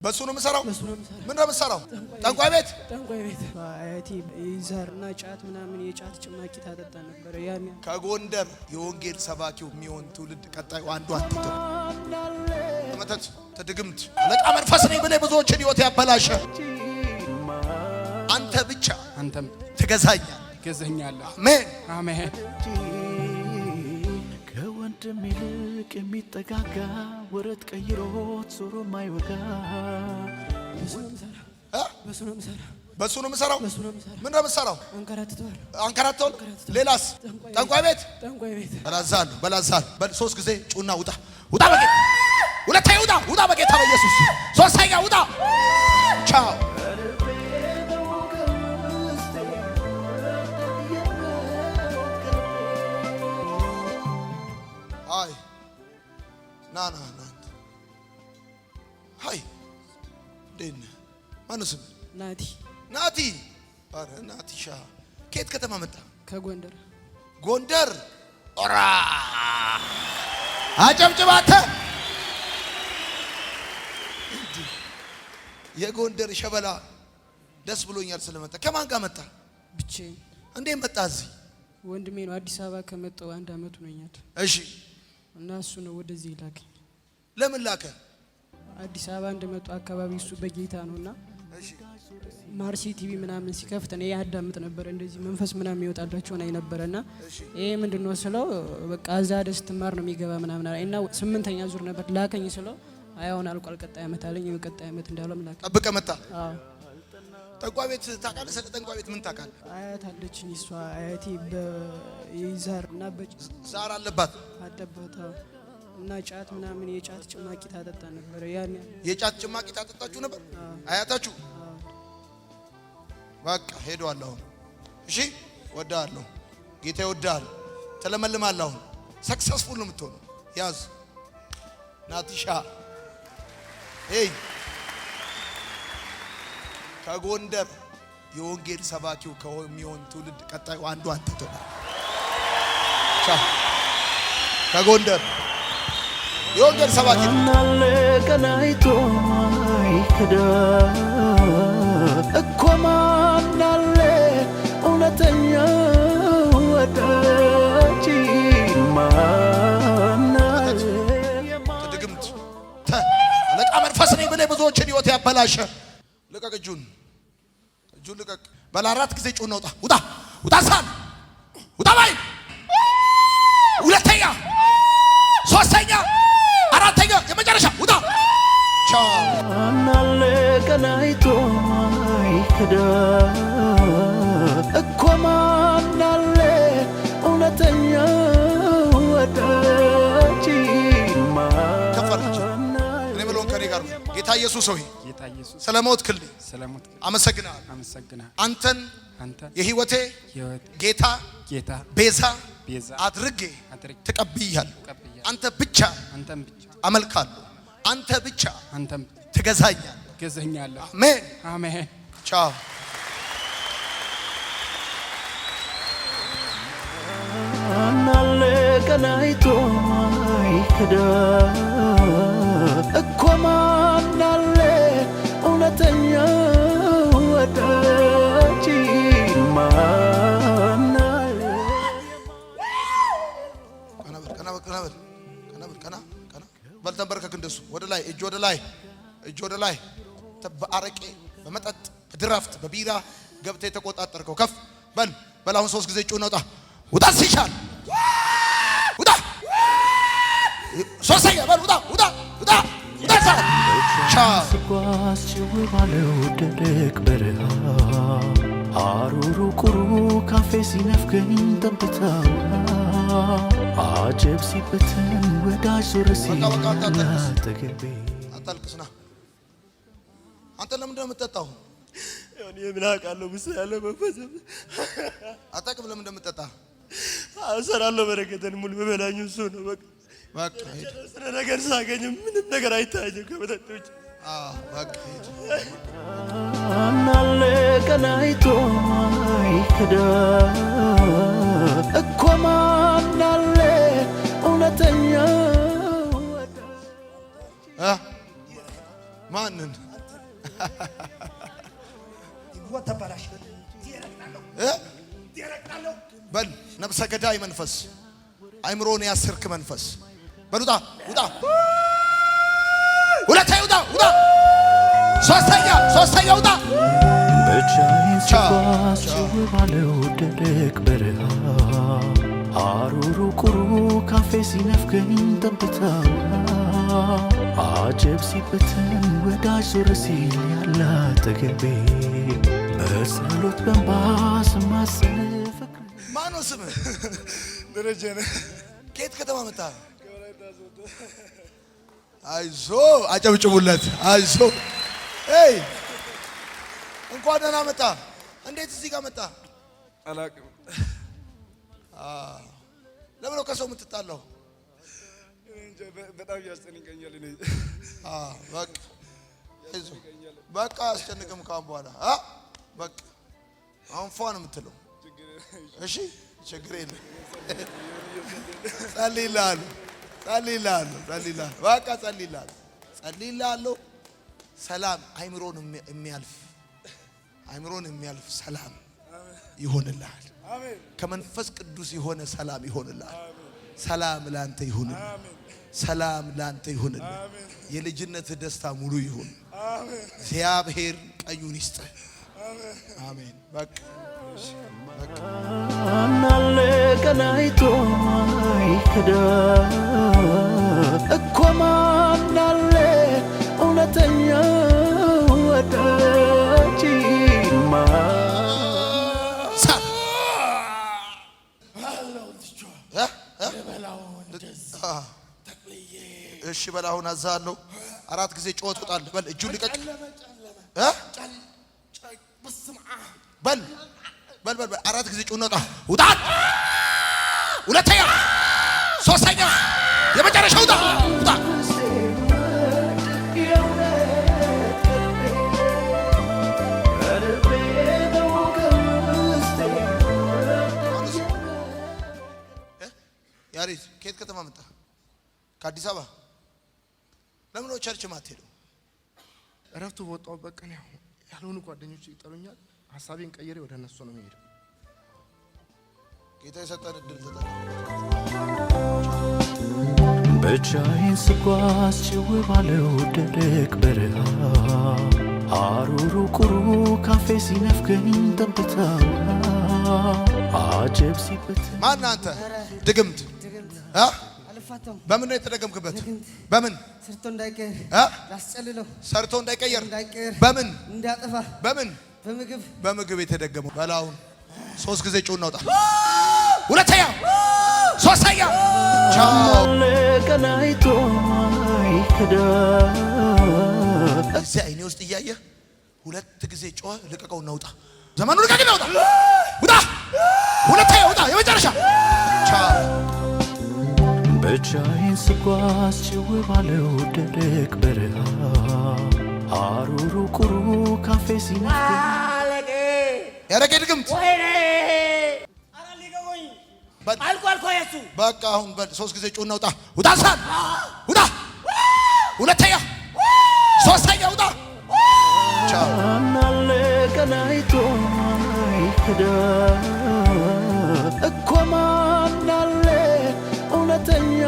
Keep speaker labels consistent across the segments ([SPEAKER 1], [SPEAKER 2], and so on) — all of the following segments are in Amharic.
[SPEAKER 1] በሱ ነው የምሰራው። ምን ነው የምሰራው? ጠንቋይ ቤት
[SPEAKER 2] አያቲ ይዘርና ጫት ምናምን የጫት ጭማቂ ታጠጣ ነበር። ያን
[SPEAKER 1] ከጎንደር የወንጌል ሰባኪው የሚሆን ትውልድ ቀጣዩ አንዱ አንተ መተት ተድግምት አለቃ መንፈስ ነኝ ብለህ ብዙዎችን ህይወት ያበላሸ አንተ ብቻ
[SPEAKER 3] አንተም
[SPEAKER 1] ትገዛኛለህ። አሜን
[SPEAKER 3] አሜን።
[SPEAKER 4] ከወንድም ይልቅ የሚጠጋጋ ወረት ቀይሮት ዞሮ ማይወጋ
[SPEAKER 1] በሱ ነው የምሰራው። ምን ነው የምሰራው? አንከራተዋል። ሌላስ? ጠንቋይ ቤት በላዛሉ ሶስት ጊዜ ጩና ውጣ በጌታ ሁለተኛ ውጣ በጌታ በኢየሱስ ሶስተኛ ውጣ። ቻው አይ ና ሃይ ደን ማነው ስም? ናቲ አረ ናቲሻ ከየት ከተማ መጣ?
[SPEAKER 2] ከጎንደር
[SPEAKER 1] ኦራ አጨብጭባተ የጎንደር ሸበላ ደስ ብሎኛል ስለመጣ። ከማን ጋር መጣ?
[SPEAKER 2] ብቻዬን።
[SPEAKER 1] እንዴት መጣ? እዚህ
[SPEAKER 2] ወንድሜ ነው አዲስ አበባ ከመጣው 1 አመት ሆኛል።
[SPEAKER 1] እሺ
[SPEAKER 2] እና እሱ ነው ወደዚህ ላከኝ።
[SPEAKER 1] ለምን ላከ?
[SPEAKER 2] አዲስ አበባ እንደመጡ አካባቢ እሱ በጌታ ነውና
[SPEAKER 1] እሺ
[SPEAKER 2] ማርሲ ቲቪ ምናምን ሲከፍት ነው ያዳምጥ ነበር። እንደዚህ መንፈስ ምናምን ይወጣላቸው ነው ነበርና ይሄ ምንድነው ስለው በቃ እዛ ደስ ትማር ነው የሚገባ ምናምን እና 8ኛ ዙር ነበር ላከኝ ስለው አያውን አልቋል ቀጣይ አመት አለኝ። ቀጣይ አመት እንዳለም ላከኝ።
[SPEAKER 1] ጠብቀ መጣ። አዎ ጠንቋይ ቤት ታውቃለህ? ስለ ጠንቋይ ቤት ምን ታውቃለህ?
[SPEAKER 2] አያት አለችኝ። እሷ አያቴ በይዛርና
[SPEAKER 1] ዛር አለባት
[SPEAKER 2] እና ጫት ምናምን የጫት ጭማቂ ታጠጣ ነበር። ያን
[SPEAKER 1] የጫት ጭማቂ ታጠጣችሁ ነበር አያታችሁ? በቃ ሄዷል አሁን። እሺ ወዳለሁ ጌታ ይወዳል። ተለመልማለህ አሁን ሰክሰስፉል ነው የምትሆነው። ያዝ ናቲሻ ሄይ ከጎንደር የወንጌል ሰባኪው ከሚሆን ትውልድ ቀጣዩ አንዱ አንተ ትሆናለህ። ከጎንደር የወንጌል ሰባኪ
[SPEAKER 4] ቀናይቶ አይከዳ እኮ ማናለ እውነተኛ ወዳጅ ማናለ
[SPEAKER 1] ተድግምት አለቃ መንፈስ ነኝ ብለህ ብዙዎችን ህይወት ያበላሸ ልቀቅ። እጁን ልቀቅ። በላ 4 ጊዜ ጩና ውጣ ሳል ውጣ ባይ ሁለተኛ ሶስተኛ አራተኛ የመጨረሻ ውጣ። ቻው
[SPEAKER 4] አናለ ቀናይቶ አይከዳ እኮ ማናለ እውነተኛ ወዳጅ
[SPEAKER 1] ከፈርች እኔ ብሎን ከኔ ጋር ጌታ ኢየሱስ ሆይ ስለሞት ክልል አመሰግናለሁ። አንተን የህይወቴ ጌታ ቤዛ አድርጌ ተቀብያለሁ። አንተ ብቻ አመልካለሁ። አንተ ብቻ ትገዛኛለህ። አሜን
[SPEAKER 3] አሜን።
[SPEAKER 1] ቻው
[SPEAKER 4] አናለ ቀናይቶ አይከዳ እኮ ማናለ እውነተኛ ወዳጅ ማናለ
[SPEAKER 1] በል ተንበርከክ። እንደሱ ወደ ላይ እጅ ወደ ላይ በአረቄ በመጠጥ በድራፍት በቢራ ገብተህ የተቆጣጠርከው ከፍ በል አሁን 3 ጊዜ ጩና ውጣ ሲሻል ውጣ ሶስተኛ በል ውጣ
[SPEAKER 4] ስጓዝ ጭው ባለው ደረቅ በረሃ አሩሩ ቁሩ ካፌ ሲነፍገኝ ጠብታው አጀብ ሲበትን ወዳጅ ዞር ሲል አጠገቤ
[SPEAKER 1] አታልቅስና አንተ ለምንድን ነው የምትጠጣው?
[SPEAKER 5] እኔ ምን አውቃለሁ? ብቻ ያለው መንፈስ
[SPEAKER 1] አታውቅም። ለምን እንደምትጠጣ
[SPEAKER 5] አሰራለሁ። በረከተን ሙሉ በበላኙ እሱ ነው።
[SPEAKER 1] በቃ ሄድ።
[SPEAKER 5] ስለ ነገር ሳገኝ ምንም ነገር አይታየኝም ከመጠጥ ውጭ።
[SPEAKER 1] በቃ ሄድ።
[SPEAKER 4] አናለ ቀናይቶ አይከዳ እኮ ማናለ እውነተኛ
[SPEAKER 1] ማንን ይወጣ ባላሽ በል ነፍሰ ገዳይ መንፈስ አይምሮን ያስርክ መንፈስ በሉጣ ውጣ ሁለተኛ ውጣ ውጣ ሶስተኛ ውጣ
[SPEAKER 4] ብቻዬን ስጓዝ ባለው ደረቅ በረሃ ሐሩሩ ቁሩ ካፌ ሲነፍገኝ ጠብታው አጀብ ሲበተን ወዳጅ ዞር ሲል ያለ አጠገቤ በጸሎት በእንባ ስማጽን ፍቅር
[SPEAKER 1] ማነው ስምህ?
[SPEAKER 5] ደረጀ ነህ።
[SPEAKER 1] ከየት ከተማ መጣ? አይዞ አጨብጭቡለት። አይዞ ኤይ እንኳን ደህና መጣ። እንዴት እዚህ ጋር መጣ?
[SPEAKER 5] አላውቅም።
[SPEAKER 1] ለምን ነው ከሰው የምትጣላው?
[SPEAKER 5] በጣም ያስጨንቀኛል። እኔ
[SPEAKER 1] በቃ አይዞ በቃ አስጨንቅም ካሁን በኋላ በቃ አሁን ፏ ነው የምትለው። እሺ ችግር የለም። ጸልይልሃለሁ በቃ ጸልይልሃለሁ። ሰላም አይምሮን የሚያልፍ ሰላም ይሆንልሃል። ከመንፈስ ቅዱስ የሆነ ሰላም ይሆንልሃል። ሰላም ላንተ ይሁንልህ። ሰላም ላንተ ይሁንልህ። የልጅነት ደስታ ሙሉ ይሁን። እግዚአብሔር ቀኙን ይስጥህ። አሜን። በቃ
[SPEAKER 4] አናለ ቀናይቶ አይከዳ እኮ ማናለ እውነተኛ ወዳጅ
[SPEAKER 1] እሺ በላሁን አዛለሁ 4 ጊዜ ጮህ ትወጣለህ። በል እጁን ልቀቅ። በል 4 ጊዜ ጮህ ነው። ውጣ ሁለተኛ ሶስተኛ የመጨረሻ ውጣ ያሪት ከየት ከተማ መጣ? ከአዲስ አበባ። ለምን ነው ቸርች ማትሄደው?
[SPEAKER 3] እረፍቱ በወጣሁበት ቀን ያልሆኑ ጓደኞች ይጠሩኛል። ሐሳቤን ቀይሬ ወደ እነሱ ነው የምሄደው።
[SPEAKER 1] ጌታ የሰጠን እድል ተጠቅመን
[SPEAKER 4] ብቻዬን ስጓዝ ጭው ባለው ደረቅ በረሃ ሐሩሩ ቁሩ ካፌ ሲነፍገኝ ጠብታው አጀብ ሲበተን
[SPEAKER 1] ማን አንተ? ድግምት በምን ነው የተደገምክበት? በምን
[SPEAKER 6] ሰርቶ እንዳይቀየር ያስጨልለው
[SPEAKER 1] ሰርቶ እንዳይቀየር በምን
[SPEAKER 6] እንዳጠፋ
[SPEAKER 1] በምን በምግብ የተደገመው በላውን 3 ጊዜ ጩኸት ነው። ሁለተኛ ሶስተኛ ቻው
[SPEAKER 4] ለቀናይቶ አይከዳ
[SPEAKER 1] እዚህ አይኔ ውስጥ እያየህ 2 ጊዜ ጮህ ልቀቀው ነው። ውጣ ዘመኑ ልቀቅ ነው። ውጣ ሁለተኛ ውጣ የመጨረሻ ቻው
[SPEAKER 4] ብቻዬን ስጓዝ ጭው ባለው ደረቅ በረሃ ሐሩሩ ቁሩ ካፌ ሲነፍገኝ
[SPEAKER 1] ያረገ ድግምት በቃ አሁን በል 3 ጊዜ ጩኸት ነው። ውጣ ሳል ውጣ ሁለተኛ ሶስተኛ ውጣ ቻው
[SPEAKER 4] አናለ ቀናይቶ አይከዳ እኮ ማናለ እውነተኛ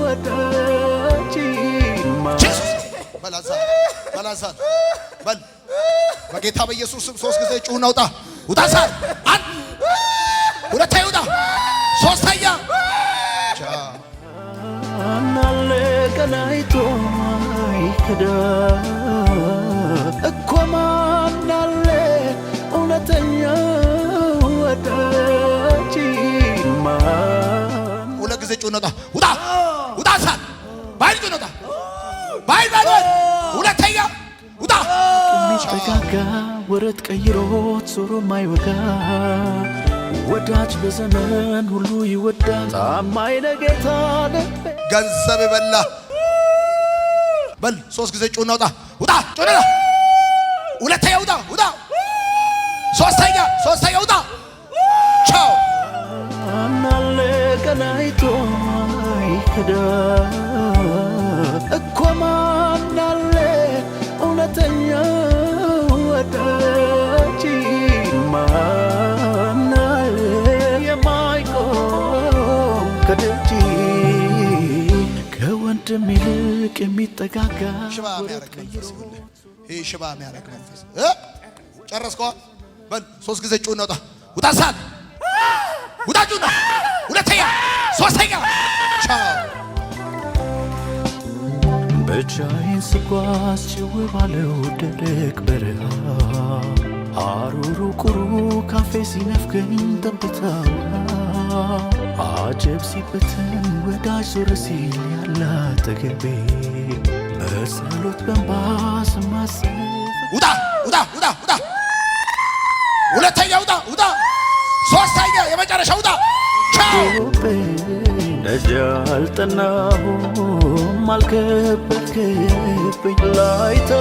[SPEAKER 4] ወዳጅ
[SPEAKER 1] በላሳል በል በጌታ በኢየሱስ ስም 3 ጊዜ ጩኸት ነው። ውጣ ሳል አንድ ሁለተኛ ውጣ ሶስተኛ ቻው
[SPEAKER 4] አናለ ቀናይቶ አይከዳ እኮ ማናለ እውነተኛ ወዳጅ
[SPEAKER 1] 2 ጊዜ ጩኸት ነው። ውጣ ሳል ባይል ጩኸት ነው። ባይል ሁለተኛ ውጣ
[SPEAKER 4] ሚጠጋጋ ወረት ቀይሮት ዞሮ ማይወጋ ወዳጅ በዘመን ሁሉ ይወዳል። ታማኝ ለጌታ
[SPEAKER 1] ገንዘብ የበላ በል 3 ጊዜ ጩኸት ነው። ውጣ ጩኸት ነው። ሁለተኛ ውጣ ሶስተኛ ውጣ ቻው
[SPEAKER 4] አናለ ቀናይቶ አይከዳ እኮ ማናለ እውነተኛ ከወንድም ይልቅ የሚጠጋጋ
[SPEAKER 1] ሽባ የሚያደርግ መንፈስ ይሁን። ይሄ ሽባ የሚያደርግ መንፈስ ጨረስከዋ? በል 3 ጊዜ ጩኸት ውጣ ውጣ ሳል ውጣ ጩኸት ሁለተኛ ሶስተኛ ቻው
[SPEAKER 4] ብቻዬን ስጓዝ ጭው ባለው ደረቅ በረሃ አሩሩ ቁሩ ካፌ ሲነፍገኝ ጠብታው አጀብ ሲበትን ወዳጅ ዞር ሲል ያለ አጠገቤ በጸሎት በእንባ ስማስብ
[SPEAKER 1] ውጣ ውጣ ውጣ ውጣ ሁለተኛ ውጣ ውጣ ሶስተኛ የመጨረሻ ውጣ ቻው
[SPEAKER 4] ነዚያ አልጠናሁም አልከበድክብኝ ላይታ